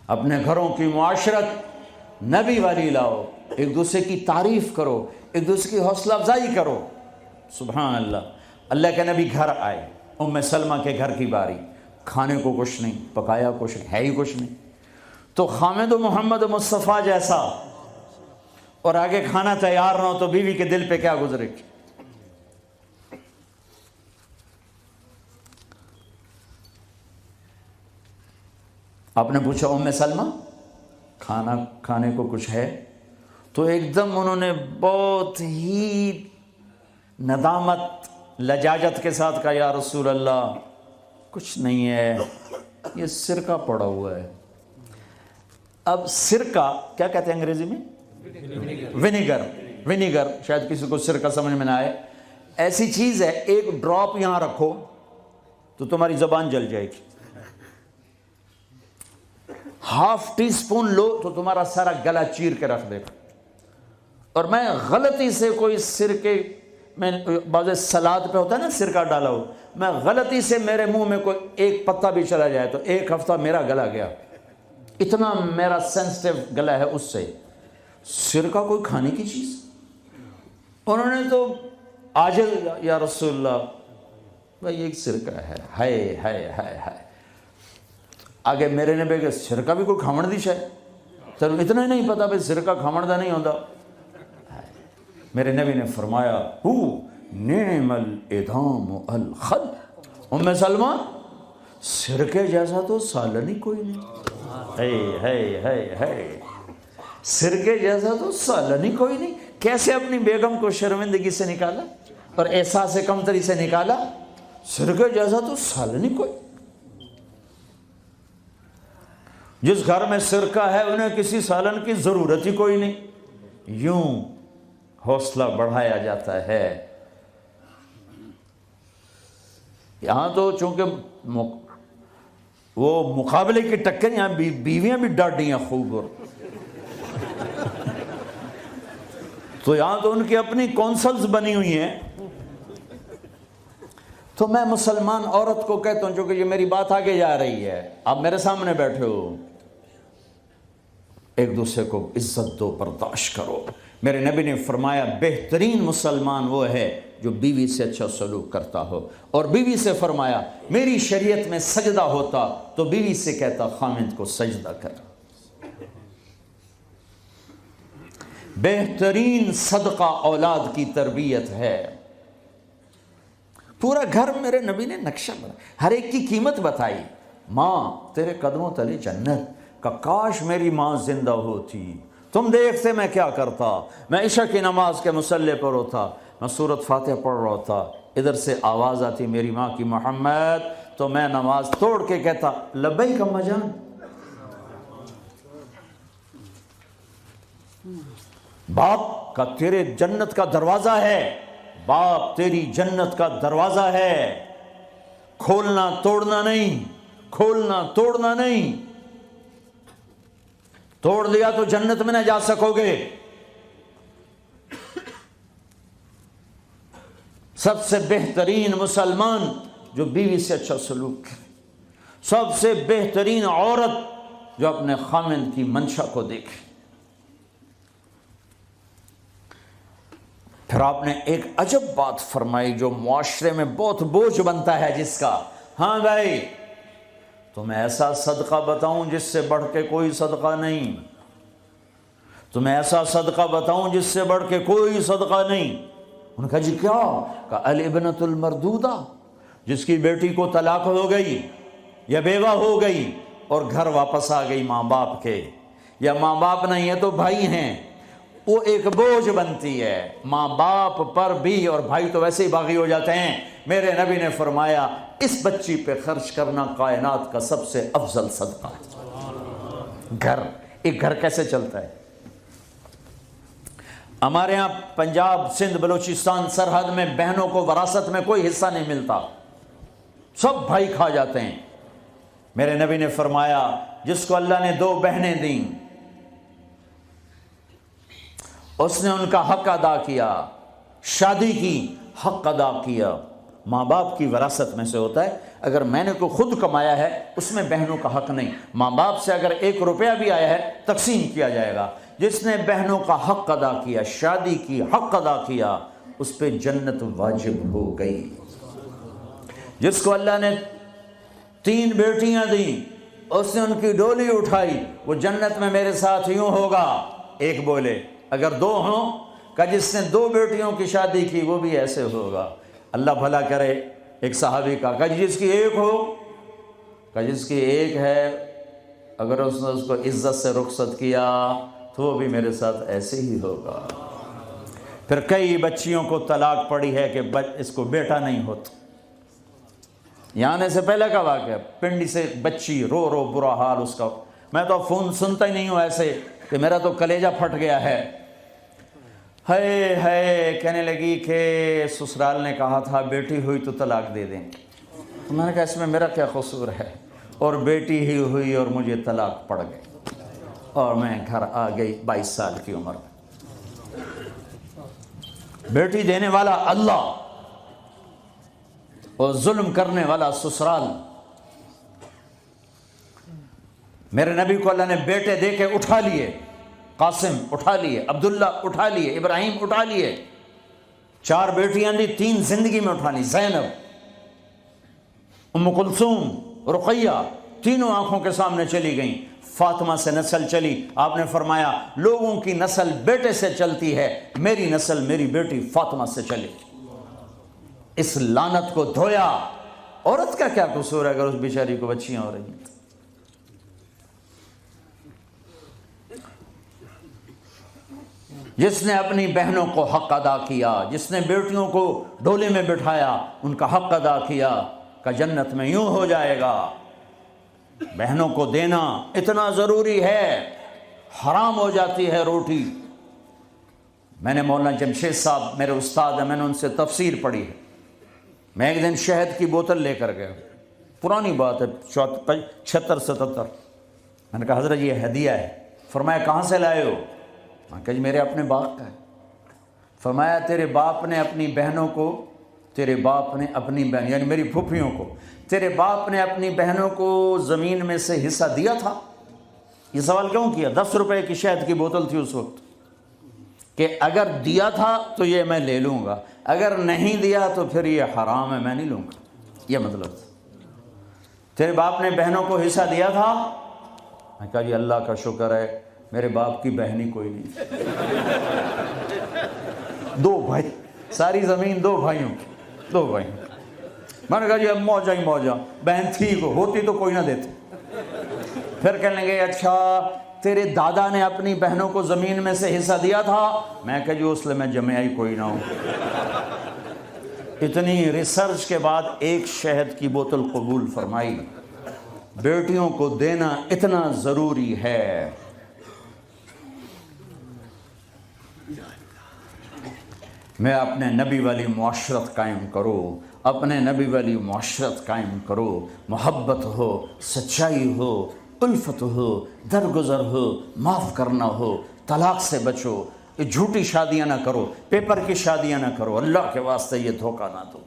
اپنے گھروں کی معاشرت نبی والی لاؤ، ایک دوسرے کی تعریف کرو، ایک دوسرے کی حوصلہ افزائی کرو۔ سبحان اللہ۔ اللہ کے نبی گھر آئے، ام سلمہ کے گھر کی باری، کھانے کو کچھ نہیں، پکایا کچھ ہے ہی کچھ نہیں، تو خامد و محمد مصطفیٰ جیسا اور آگے کھانا تیار نہ ہو تو بیوی کے دل پہ کیا گزرے گی؟ آپ نے پوچھا ام سلمہ کھانا کھانے کو کچھ ہے؟ تو ایک دم انہوں نے بہت ہی ندامت لجاجت کے ساتھ کہا، یا رسول اللہ کچھ نہیں ہے، یہ سرکہ پڑا ہوا ہے۔ اب سرکہ کیا کہتے ہیں انگریزی میں؟ ونیگر، شاید کسی کو سرکہ سمجھ میں نہ آئے۔ ایسی چیز ہے، ایک ڈراپ یہاں رکھو تو تمہاری زبان جل جائے گی، ہاف ٹی سپون لو تو تمہارا سارا گلا چیر کے رکھ دے گا۔ اور میں غلطی سے کوئی سرکے میں بعض سلاد پہ ہوتا ہے نا سرکہ ڈالا ہو، میں غلطی سے میرے منہ میں کوئی ایک پتا بھی چلا جائے تو ایک ہفتہ میرا گلا گیا، اتنا میرا سینسٹیو گلا ہے اس سے۔ سرکہ کوئی کھانے کی چیز؟ انہوں نے تو عاجل، یا رسول اللہ بھائی ایک سرکہ ہے، ہائے ہائے ہائے ہائے۔ آگے میرے نبی کہ سرکہ بھی کوئی کھامن دی شاید، تو اتنا ہی نہیں پتا بھائی سرکہ کھامن دا نہیں ہوتا۔ میرے نبی نے فرمایا ہو نعم الادام الخل، ام سلمہ سرکے جیسا تو سالن ہی کوئی نہیں، ہے سرکے جیسا تو سالن ہی کوئی نہیں۔ کیسے اپنی بیگم کو شرمندگی سے نکالا اور احساس کمتری سے نکالا، سرکے جیسا تو سالن ہی کوئی۔ جس گھر میں سرکہ ہے انہیں کسی سالن کی ضرورت ہی کوئی نہیں۔ یوں حوصلہ بڑھایا جاتا ہے۔ یہاں تو چونکہ وہ مقابلے کی ٹکر، یہاں بیویاں بھی ڈاڈی ہیں خوب، اور تو یہاں تو ان کی اپنی کونسلز بنی ہوئی ہیں۔ تو میں مسلمان عورت کو کہتا ہوں، چونکہ یہ میری بات آگے جا رہی ہے، آپ میرے سامنے بیٹھے ہو، ایک دوسرے کو عزت دو، برداشت کرو۔ میرے نبی نے فرمایا بہترین مسلمان وہ ہے جو بیوی سے اچھا سلوک کرتا ہو، اور بیوی سے فرمایا میری شریعت میں سجدہ ہوتا تو بیوی سے کہتا خامد کو سجدہ کر۔ بہترین صدقہ اولاد کی تربیت ہے۔ پورا گھر میرے نبی نے نقشہ بنا، ہر ایک کی قیمت بتائی۔ ماں تیرے قدموں تلے جنت، کہ کاش میری ماں زندہ ہوتی، تم دیکھتے میں کیا کرتا، میں عشاء کی نماز کے مصلی پر ہوتا، میں سورۃ فاتحہ پڑھ رہا ہوتا، ادھر سے آواز آتی میری ماں کی محمد، تو میں نماز توڑ کے کہتا لبیک اماں جان۔ باپ کا تیرے جنت کا دروازہ ہے، باپ تیری جنت کا دروازہ ہے، کھولنا توڑنا نہیں، کھولنا توڑنا نہیں، توڑ دیا تو جنت میں نہ جا سکو گے۔ سب سے بہترین مسلمان جو بیوی سے اچھا سلوک کرے، سب سے بہترین عورت جو اپنے خامند کی منشا کو دیکھے۔ پھر آپ نے ایک عجب بات فرمائی جو معاشرے میں بہت بوجھ بنتا ہے جس کا، ہاں بھائی تمہیں ایسا صدقہ بتاؤں جس سے بڑھ کے کوئی صدقہ نہیں، تمہیں ایسا صدقہ بتاؤں جس سے بڑھ کے کوئی صدقہ نہیں۔ انہوں نے کہا جی کیا؟ کہا الابنۃ المردودہ، جس کی بیٹی کو طلاق ہو گئی یا بیوہ ہو گئی اور گھر واپس آ گئی ماں باپ کے، یا ماں باپ نہیں ہے تو بھائی ہیں، وہ ایک بوجھ بنتی ہے ماں باپ پر بھی، اور بھائی تو ویسے ہی باغی ہو جاتے ہیں۔ میرے نبی نے فرمایا اس بچی پہ خرچ کرنا کائنات کا سب سے افضل صدقہ ہے۔ گھر، ایک گھر کیسے چلتا ہے؟ ہمارے ہاں پنجاب سندھ بلوچستان سرحد میں بہنوں کو وراثت میں کوئی حصہ نہیں ملتا، سب بھائی کھا جاتے ہیں۔ میرے نبی نے فرمایا جس کو اللہ نے 2 بہنیں دیں اس نے ان کا حق ادا کیا، شادی کی، حق ادا کیا۔ ماں باپ کی وراثت میں سے ہوتا ہے اگر میں نے کوئی خود کمایا ہے اس میں بہنوں کا حق نہیں. ماں باپ سے اگر 1 روپیہ بھی آیا ہے تقسیم کیا جائے گا. جس نے بہنوں کا حق ادا کیا، شادی کی حق ادا کیا، اس پہ جنت واجب ہو گئی. جس کو اللہ نے 3 بیٹیاں دیں، اس نے ان کی ڈولی اٹھائی، وہ جنت میں میرے ساتھ یوں ہوگا. ایک بولے، اگر 2 ہوں، کہ جس نے 2 بیٹیوں کی شادی کی وہ بھی ایسے ہوگا. اللہ بھلا کرے. ایک صحابی کا کہ جس کی 1 ہو، کہ جس کی 1 ہے، اگر اس نے اس کو عزت سے رخصت کیا تو وہ بھی میرے ساتھ ایسے ہی ہوگا. پھر کئی بچیوں کو طلاق پڑی ہے کہ اس کو بیٹا نہیں ہوتا. یہاں آنے سے پہلے کا واقعہ، پنڈی سے بچی رو رو برا حال اس کا. میں تو فون سنتا ہی نہیں ہوں ایسے کہ میرا تو کلیجہ پھٹ گیا ہے. ہے کہنے لگی کہ سسرال نے کہا تھا بیٹی ہوئی تو طلاق دے دیں. تو میں نے کہا اس میں میرا کیا قصور ہے، اور بیٹی ہی ہوئی اور مجھے طلاق پڑ گئی اور میں گھر آ گئی 22 سال کی عمر میں. بیٹی دینے والا اللہ اور ظلم کرنے والا سسرال. میرے نبی کو اللہ نے بیٹے دے کے اٹھا لیے. قاسم اٹھا لیے، عبداللہ اٹھا لیے، ابراہیم اٹھا لیے. 4 بیٹیاں دی، 3 زندگی میں اٹھا لی. زینب، ام کلثوم، رقیہ، تینوں آنکھوں کے سامنے چلی گئیں. فاطمہ سے نسل چلی. آپ نے فرمایا لوگوں کی نسل بیٹے سے چلتی ہے، میری نسل میری بیٹی فاطمہ سے چلی. اس لعنت کو دھویا. عورت کا کیا قصور ہے اگر اس بیچاری کو بچیاں ہو رہی ہیں؟ جس نے اپنی بہنوں کو حق ادا کیا، جس نے بیٹیوں کو ڈولے میں بٹھایا، ان کا حق ادا کیا، کہ جنت میں یوں ہو جائے گا. بہنوں کو دینا اتنا ضروری ہے، حرام ہو جاتی ہے روٹی. میں نے مولانا جمشید صاحب میرے استاد ہیں، میں نے ان سے تفسیر پڑھی ہے. میں ایک دن شہد کی بوتل لے کر گیا، پرانی بات ہے 76-77. میں نے کہا حضرت یہ ہدیہ ہے. فرمایا کہاں سے لائے ہو؟ میں کہا جی میرے اپنے باپ کا ہے. فرمایا تیرے باپ نے اپنی بہنوں کو، تیرے باپ نے اپنی بہن یعنی میری پھوپھیوں کو، تیرے باپ نے اپنی بہنوں کو زمین میں سے حصہ دیا تھا؟ یہ سوال کیوں کیا؟ 10 روپے کی شہد کی بوتل تھی اس وقت، کہ اگر دیا تھا تو یہ میں لے لوں گا، اگر نہیں دیا تو پھر یہ حرام ہے، میں نہیں لوں گا. یہ مطلب تھا. تیرے باپ نے بہنوں کو حصہ دیا تھا؟ میں کہا جی اللہ کا شکر ہے میرے باپ کی بہن ہی کوئی نہیں. 2 بھائی، ساری زمین 2 بھائیوں کی، 2 بھائیوں. میں نے کہا جی اب موجہ ہی موجہ، بہن تھی کو ہوتی تو کوئی نہ دیتے. پھر کہنے لگے اچھا تیرے دادا نے اپنی بہنوں کو زمین میں سے حصہ دیا تھا؟ میں کہا جی اس لیے میں جمعہ ہی کوئی نہ ہوں. اتنی ریسرچ کے بعد ایک شہد کی بوتل قبول فرمائی. بیٹیوں کو دینا اتنا ضروری ہے. میں اپنے نبی والی معاشرت قائم کرو، اپنے نبی والی معاشرت قائم کرو. محبت ہو، سچائی ہو، الفت ہو، درگزر ہو، معاف کرنا ہو، طلاق سے بچو. یہ جھوٹی شادیاں نہ کرو، پیپر کی شادیاں نہ کرو. اللہ کے واسطے یہ دھوکہ نہ دو.